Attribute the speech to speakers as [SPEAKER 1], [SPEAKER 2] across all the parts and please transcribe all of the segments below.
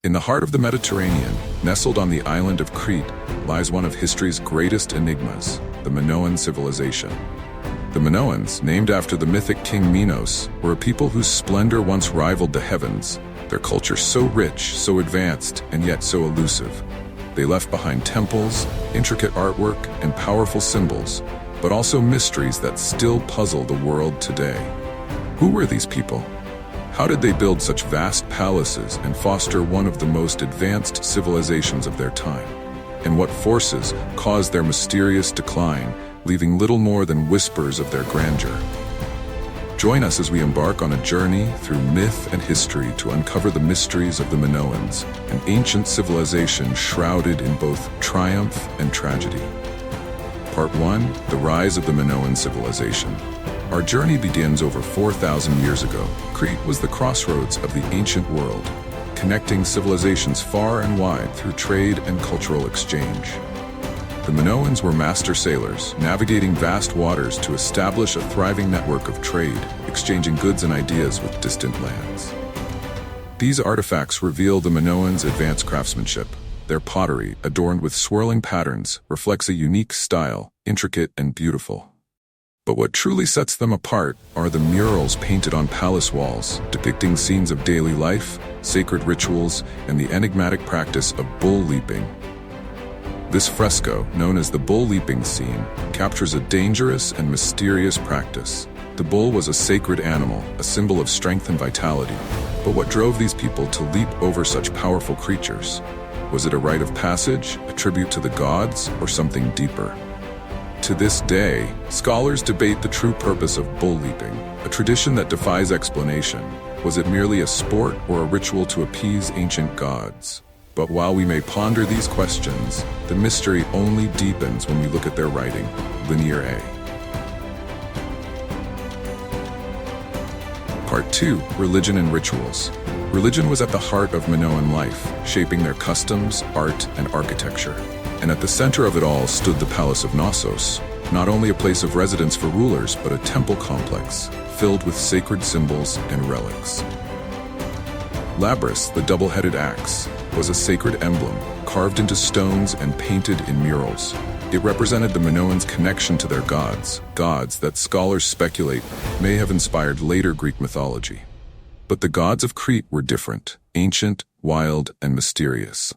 [SPEAKER 1] In the heart of the Mediterranean, nestled on the island of Crete, lies one of history's greatest enigmas, the Minoan civilization. The Minoans, named after the mythic king Minos, were a people whose splendor once rivaled the heavens, their culture so rich, so advanced, and yet so elusive. They left behind temples, intricate artwork, and powerful symbols, but also mysteries that still puzzle the world today. Who were these people? How did they build such vast palaces and foster one of the most advanced civilizations of their time? And what forces caused their mysterious decline, leaving little more than whispers of their grandeur? Join us as we embark on a journey through myth and history to uncover the mysteries of the Minoans, an ancient civilization shrouded in both triumph and tragedy. Part 1: The Rise of the Minoan Civilization. Our journey begins over 4,000 years ago. Crete was the crossroads of the ancient world, connecting civilizations far and wide through trade and cultural exchange. The Minoans were master sailors, navigating vast waters to establish a thriving network of trade, exchanging goods and ideas with distant lands. These artifacts reveal the Minoans' advanced craftsmanship. Their pottery, adorned with swirling patterns, reflects a unique style, intricate and beautiful. But what truly sets them apart are the murals painted on palace walls, depicting scenes of daily life, sacred rituals, and the enigmatic practice of bull leaping. This fresco, known as the bull leaping scene, captures a dangerous and mysterious practice. The bull was a sacred animal, a symbol of strength and vitality. But what drove these people to leap over such powerful creatures? Was it a rite of passage, a tribute to the gods, or something deeper? To this day, scholars debate the true purpose of bull leaping, a tradition that defies explanation. Was it merely a sport or a ritual to appease ancient gods? But while we may ponder these questions, the mystery only deepens when we look at their writing. Linear A. Part 2: Religion and Rituals. Religion was at the heart of Minoan life, shaping their customs, art, and architecture. And at the center of it all stood the Palace of Knossos, not only a place of residence for rulers, but a temple complex filled with sacred symbols and relics. Labrys, the double-headed axe, was a sacred emblem, carved into stones and painted in murals. It represented the Minoans' connection to their gods that scholars speculate may have inspired later Greek mythology. But the gods of Crete were different, ancient, wild, and mysterious.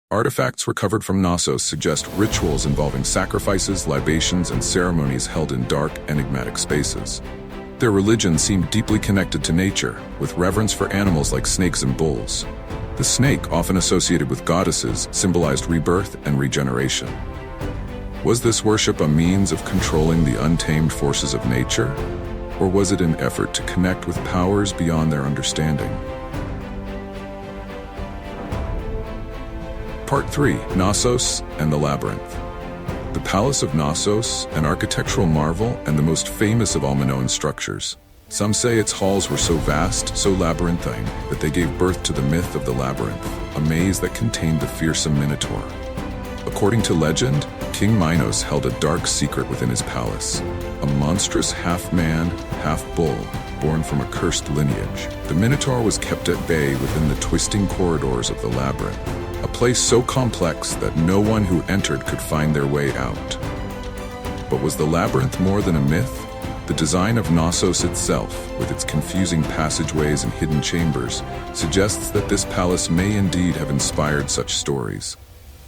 [SPEAKER 1] Artifacts recovered from Knossos suggest rituals involving sacrifices, libations, and ceremonies held in dark, enigmatic spaces. Their religion seemed deeply connected to nature, with reverence for animals like snakes and bulls. The snake, often associated with goddesses, symbolized rebirth and regeneration. Was this worship a means of controlling the untamed forces of nature? Or was it an effort to connect with powers beyond their understanding? Part 3: Knossos and the Labyrinth. The Palace of Knossos, an architectural marvel and the most famous of all Minoan structures. Some say its halls were so vast, so labyrinthine, that they gave birth to the myth of the labyrinth, a maze that contained the fearsome Minotaur. According to legend, King Minos held a dark secret within his palace, a monstrous half-man, half-bull, born from a cursed lineage. The Minotaur was kept at bay within the twisting corridors of the labyrinth, a place so complex that no one who entered could find their way out. But was the labyrinth more than a myth? The design of Knossos itself, with its confusing passageways and hidden chambers, suggests that this palace may indeed have inspired such stories.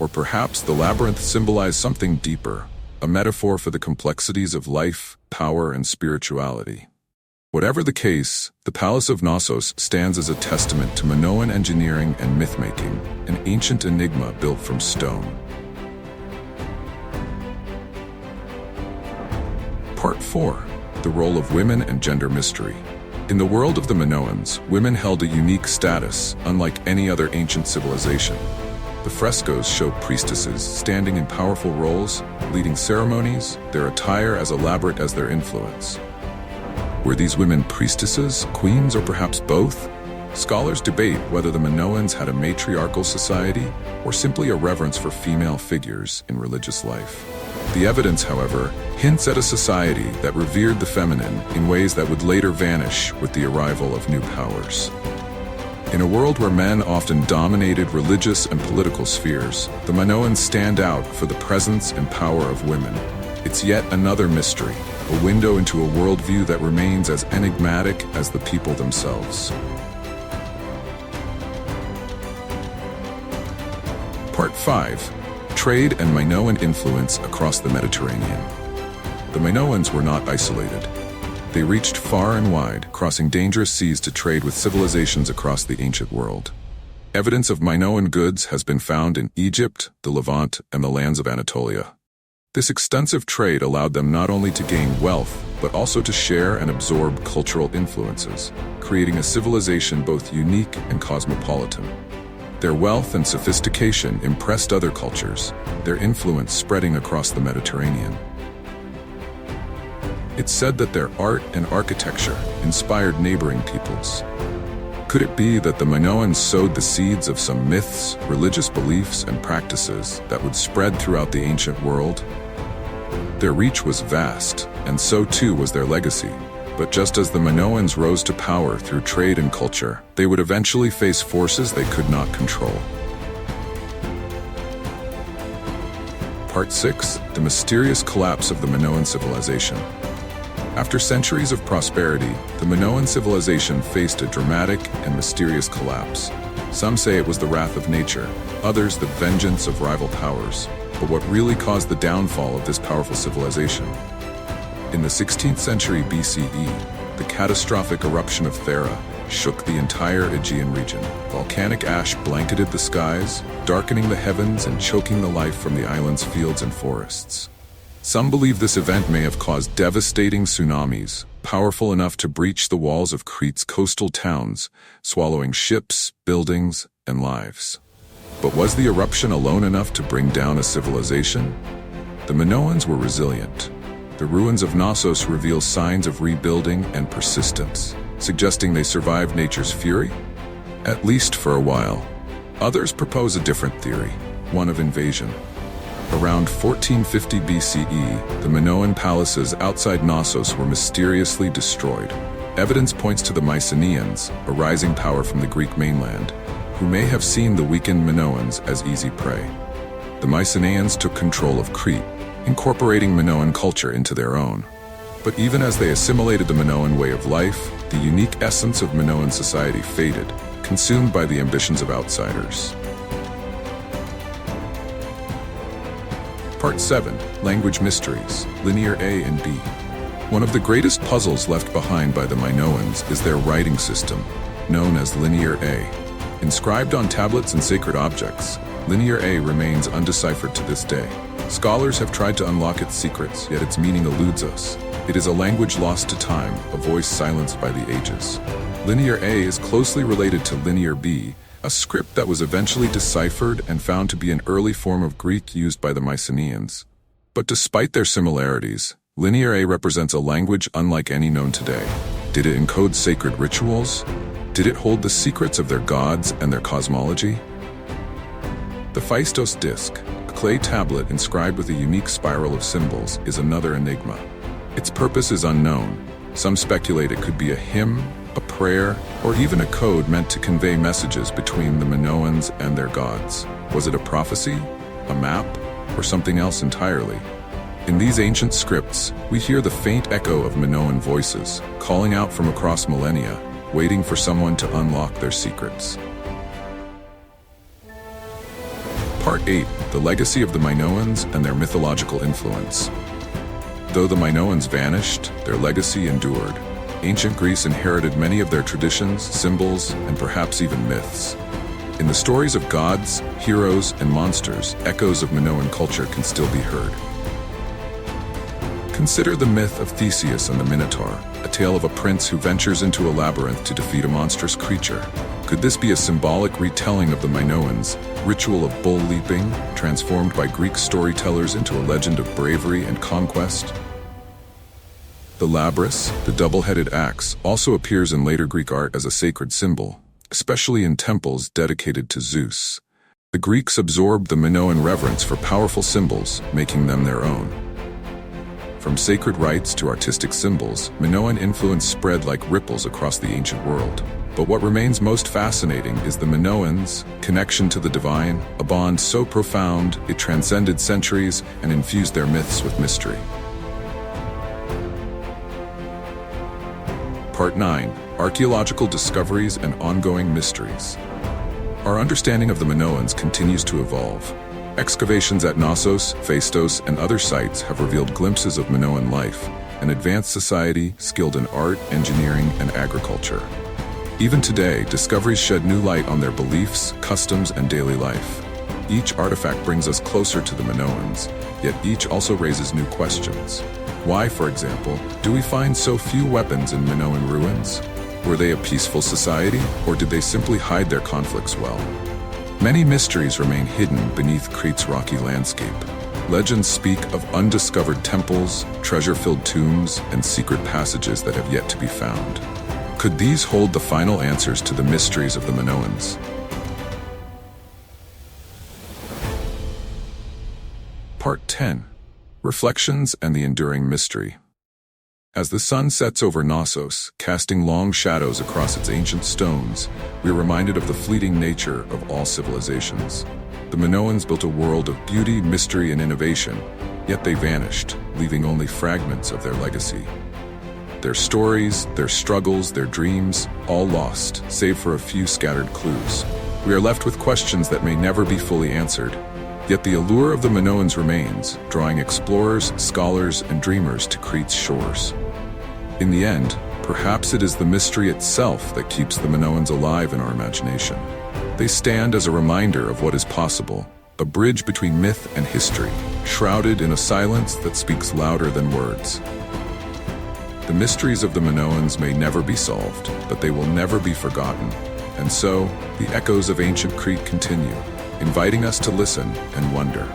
[SPEAKER 1] Or perhaps the labyrinth symbolized something deeper, a metaphor for the complexities of life, power, and spirituality. Whatever the case, the Palace of Knossos stands as a testament to Minoan engineering and myth-making, an ancient enigma built from stone. Part 4: The Role of Women and Gender Mystery. In the world of the Minoans, women held a unique status, unlike any other ancient civilization. The frescoes show priestesses standing in powerful roles, leading ceremonies, their attire as elaborate as their influence. Were these women priestesses, queens, or perhaps both? Scholars debate whether the Minoans had a matriarchal society or simply a reverence for female figures in religious life. The evidence, however, hints at a society that revered the feminine in ways that would later vanish with the arrival of new powers. In a world where men often dominated religious and political spheres, the Minoans stand out for the presence and power of women. It's yet another mystery, a window into a worldview that remains as enigmatic as the people themselves. Part 5. Trade and Minoan influence across the Mediterranean. The Minoans were not isolated. They reached far and wide, crossing dangerous seas to trade with civilizations across the ancient world. Evidence of Minoan goods has been found in Egypt, the Levant, and the lands of Anatolia. This extensive trade allowed them not only to gain wealth, but also to share and absorb cultural influences, creating a civilization both unique and cosmopolitan. Their wealth and sophistication impressed other cultures, their influence spreading across the Mediterranean. It's said that their art and architecture inspired neighboring peoples. Could it be that the Minoans sowed the seeds of some myths, religious beliefs, and practices that would spread throughout the ancient world? Their reach was vast, and so too was their legacy. But just as the Minoans rose to power through trade and culture, they would eventually face forces they could not control. Part 6. The mysterious collapse of the Minoan civilization. After centuries of prosperity, the Minoan civilization faced a dramatic and mysterious collapse. Some say it was the wrath of nature, others the vengeance of rival powers. But what really caused the downfall of this powerful civilization? In the 16th century BCE, the catastrophic eruption of Thera shook the entire Aegean region. Volcanic ash blanketed the skies, darkening the heavens and choking the life from the island's fields and forests. Some believe this event may have caused devastating tsunamis, powerful enough to breach the walls of Crete's coastal towns, swallowing ships, buildings, and lives. But was the eruption alone enough to bring down a civilization? The Minoans were resilient. The ruins of Knossos reveal signs of rebuilding and persistence, suggesting they survived nature's fury, at least for a while. Others propose a different theory, one of invasion. Around 1450 BCE, the Minoan palaces outside Knossos were mysteriously destroyed. Evidence points to the Mycenaeans, a rising power from the Greek mainland, who may have seen the weakened Minoans as easy prey. The Mycenaeans took control of Crete, incorporating Minoan culture into their own. But even as they assimilated the Minoan way of life, the unique essence of Minoan society faded, consumed by the ambitions of outsiders. Part 7. Language Mysteries, Linear A and B. One of the greatest puzzles left behind by the Minoans is their writing system, known as Linear A. Inscribed on tablets and sacred objects, Linear A remains undeciphered to this day. Scholars have tried to unlock its secrets, yet its meaning eludes us. It is a language lost to time, a voice silenced by the ages. Linear A is closely related to Linear B, a script that was eventually deciphered and found to be an early form of Greek used by the Mycenaeans. But despite their similarities, Linear A represents a language unlike any known today. Did it encode sacred rituals? Did it hold the secrets of their gods and their cosmology? The Phaistos disc, a clay tablet inscribed with a unique spiral of symbols, is another enigma. Its purpose is unknown. Some speculate it could be a hymn, a prayer, or even a code meant to convey messages between the Minoans and their gods. Was it a prophecy, a map, or something else entirely? In these ancient scripts, we hear the faint echo of Minoan voices, calling out from across millennia, waiting for someone to unlock their secrets. Part 8. The Legacy of the Minoans and Their Mythological Influence. Though the Minoans vanished, their legacy endured. Ancient Greece inherited many of their traditions, symbols, and perhaps even myths. In the stories of gods, heroes, and monsters, echoes of Minoan culture can still be heard. Consider the myth of Theseus and the Minotaur, a tale of a prince who ventures into a labyrinth to defeat a monstrous creature. Could this be a symbolic retelling of the Minoans' ritual of bull leaping, transformed by Greek storytellers into a legend of bravery and conquest? The labrys, the double-headed axe, also appears in later Greek art as a sacred symbol, especially in temples dedicated to Zeus. The Greeks absorbed the Minoan reverence for powerful symbols, making them their own. From sacred rites to artistic symbols, Minoan influence spread like ripples across the ancient world. But what remains most fascinating is the Minoans' connection to the divine, a bond so profound it transcended centuries and infused their myths with mystery. Part 9. Archaeological discoveries and ongoing mysteries. Our understanding of the Minoans continues to evolve. Excavations at Knossos, Phaistos, and other sites have revealed glimpses of Minoan life, an advanced society skilled in art, engineering, and agriculture. Even today, discoveries shed new light on their beliefs, customs, and daily life. Each artifact brings us closer to the Minoans, yet each also raises new questions. Why, for example, do we find so few weapons in Minoan ruins? Were they a peaceful society, or did they simply hide their conflicts well? Many mysteries remain hidden beneath Crete's rocky landscape. Legends speak of undiscovered temples, treasure-filled tombs, and secret passages that have yet to be found. Could these hold the final answers to the mysteries of the Minoans? Part 10. Reflections and the Enduring Mystery. As the sun sets over Knossos, casting long shadows across its ancient stones, we are reminded of the fleeting nature of all civilizations. The Minoans built a world of beauty, mystery, and innovation, yet they vanished, leaving only fragments of their legacy. Their stories, their struggles, their dreams, all lost, save for a few scattered clues. We are left with questions that may never be fully answered. Yet the allure of the Minoans remains, drawing explorers, scholars, and dreamers to Crete's shores. In the end, perhaps it is the mystery itself that keeps the Minoans alive in our imagination. They stand as a reminder of what is possible, a bridge between myth and history, shrouded in a silence that speaks louder than words. The mysteries of the Minoans may never be solved, but they will never be forgotten. And so, the echoes of ancient Crete continue, inviting us to listen and wonder.